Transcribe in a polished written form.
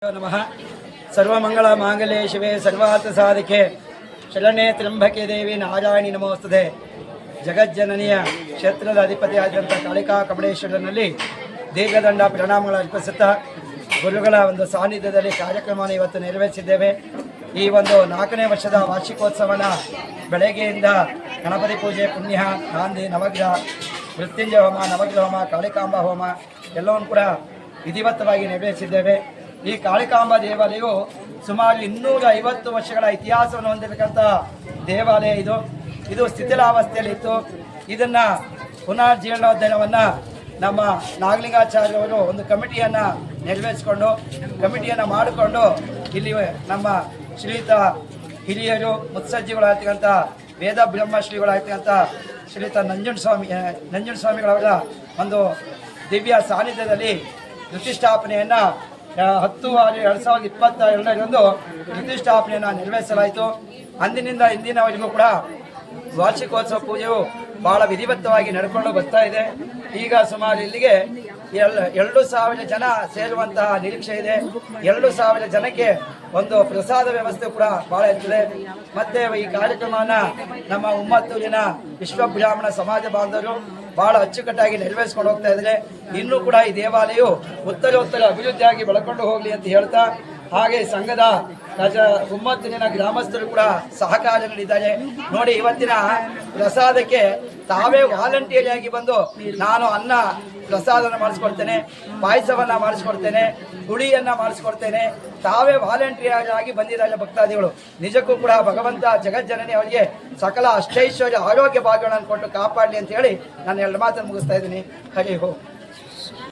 नमः सर्वमंगल मांगल्ये शिवे सर्वार्थ साधिके शरण्ये त्र्यंबके देवी नारायणी नमोस्तुते जगज्जननिಯ ಕ್ಷೇತ್ರದ ಅಧಿಪತಿಯಾದಂಥ ಕಾಳಿಕಾ ಕಮಲೇಶ್ವರನಲ್ಲಿ ದೀರ್ಘದಂಡ ಪ್ರಣಾಮಗಳು ಅರ್ಪಿಸುತ್ತಾ ಗುರುಗಳ ಒಂದು ಸಾನ್ನಿಧ್ಯದಲ್ಲಿ ಕಾರ್ಯಕ್ರಮವನ್ನು ಇವತ್ತು ನೆರವೇರಿಸಿದ್ದೇವೆ. ಈ ಒಂದು 4ನೇ ವರ್ಷದ ವಾರ್ಷಿಕೋತ್ಸವನ ಬೆಳಗ್ಗೆಯಿಂದ ಗಣಪತಿ ಪೂಜೆ, ಪುಣ್ಯ, ನಾಂದಿ, ನವಗ್ರಹ, ಮೃತ್ಯುಂಜಯ ಹೋಮ, ನವಗ್ರಹ ಹೋಮ, ಕಾಳಿಕಾಂಬಾ ಹೋಮ ಎಲ್ಲವನ್ನು ಕೂಡ ವಿಧಿವತ್ತವಾಗಿ ನೆರವೇರಿಸಿದ್ದೇವೆ. ಈ ಕಾಳಿಕಾಂಬಾ ದೇವಾಲಯವು ಸುಮಾರು 250 ವರ್ಷಗಳ ಇತಿಹಾಸವನ್ನು ಹೊಂದಿರತಕ್ಕಂಥ ದೇವಾಲಯ ಇದು ಸ್ಥಿತಿಲಾವಸ್ಥೆಯಲ್ಲಿತ್ತು. ಇದನ್ನು ಪುನರ್ಜೀರ್ಣೋದ್ಧಾರವನ್ನು ನಮ್ಮ ನಾಗಲಿಂಗಾಚಾರ್ಯವರು ಒಂದು ಕಮಿಟಿಯನ್ನು ಮಾಡಿಕೊಂಡು ಇಲ್ಲಿ ನಮ್ಮ ಶ್ರೀಯುತ ಹಿರಿಯರು ಮುತ್ಸಜ್ಜಿಗಳಾಗ್ತಕ್ಕಂಥ ವೇದ ಬ್ರಹ್ಮಶ್ರೀಗಳಾಗ್ತಕ್ಕಂಥ ಶ್ರೀಯುತ ನಂಜುಂಡಸ್ವಾಮಿಗಳವರ ಒಂದು ದಿವ್ಯ ಸಾನ್ನಿಧ್ಯದಲ್ಲಿ ಪ್ರತಿಷ್ಠಾಪನೆಯನ್ನು 10/6/2022ರಂದು ಪ್ರತಿಷ್ಠಾಪನೆಯನ್ನು ನೆರವೇರಿಸಲಾಯಿತು. ಅಂದಿನಿಂದ ಇಂದಿನವರೆಗೂ ಕೂಡ ವಾರ್ಷಿಕೋತ್ಸವ ಪೂಜೆಯು ಬಹಳ ವಿಧಿವತ್ತವಾಗಿ ನಡ್ಕೊಂಡು ಬರ್ತಾ ಇದೆ. ಈಗ ಸುಮಾರು ಇಲ್ಲಿಗೆ 2,000 ಜನ ಸೇರುವಂತಹ ನಿರೀಕ್ಷೆ ಇದೆ. 2,000 ಜನಕ್ಕೆ ಒಂದು ಪ್ರಸಾದ ವ್ಯವಸ್ಥೆ ಕೂಡ ಬಹಳ ಇರ್ತದೆ. ಮತ್ತೆ ಈ ಕಾರ್ಯಕ್ರಮವನ್ನು ನಮ್ಮ ಉಮ್ಮತ್ತೂರಿನ ವಿಶ್ವಬ್ರಾಹ್ಮಣ ಸಮಾಜ ಬಾಂಧವರು ಬಹಳ ಅಚ್ಚುಕಟ್ಟಾಗಿ ನೆರವೇರಿಸಿಕೊಂಡು ಹೋಗ್ತಾ ಇದ್ದಾರೆ. ಇನ್ನೂ ಕೂಡ ಈ ದೇವಾಲಯವು ಉತ್ತರೋತ್ತರ ಅಭಿವೃದ್ಧಿಯಾಗಿ ಬೆಳಕೊಂಡು ಹೋಗಲಿ ಅಂತ ಹೇಳ್ತಾ, ಹಾಗೆ ಸಂಘದ ಉಮ್ಮತ್ತಿನ ಗ್ರಾಮಸ್ಥರು ಕೂಡ ಸಹಕಾರ ನೀಡಿದ್ದಾರೆ. ನೋಡಿ, ಇವತ್ತಿನ ಪ್ರಸಾದಕ್ಕೆ ತಾವೇ ವಾಲಂಟಿಯರ್ ಆಗಿ ಬಂದು ನಾನು ಅನ್ನ ಪ್ರಸಾದನ ಮಾಡಿಸ್ಕೊಡ್ತೇನೆ, ಪಾಯಸವನ್ನ ಮಾಡಿಸ್ಕೊಡ್ತೇನೆ, ಹುಳಿಯನ್ನ ಮಾಡಿಸ್ಕೊಡ್ತೇನೆ, ತಾವೇ ವಾಲಂಟಿಯರ್ ಆಗಿ ಬಂದಿದ್ದಾರೆ ಭಕ್ತಾದಿಗಳು. ನಿಜಕ್ಕೂ ಕೂಡ ಭಗವಂತ ಜಗಜ್ಜನನಿ ಅವರಿಗೆ ಸಕಲ ಅಷ್ಟೈಶ್ವರ್ಯ ಆರೋಗ್ಯ ಭಾಗ್ಯಗಳನ್ನು ಕೊಟ್ಟು ಕಾಪಾಡಲಿ ಅಂತ ಹೇಳಿ ನಾನು 2 ಮಾತನ್ನು ಮುಗಿಸ್ತಾ ಇದ್ದೀನಿ. ಹರಿ ಓಂ.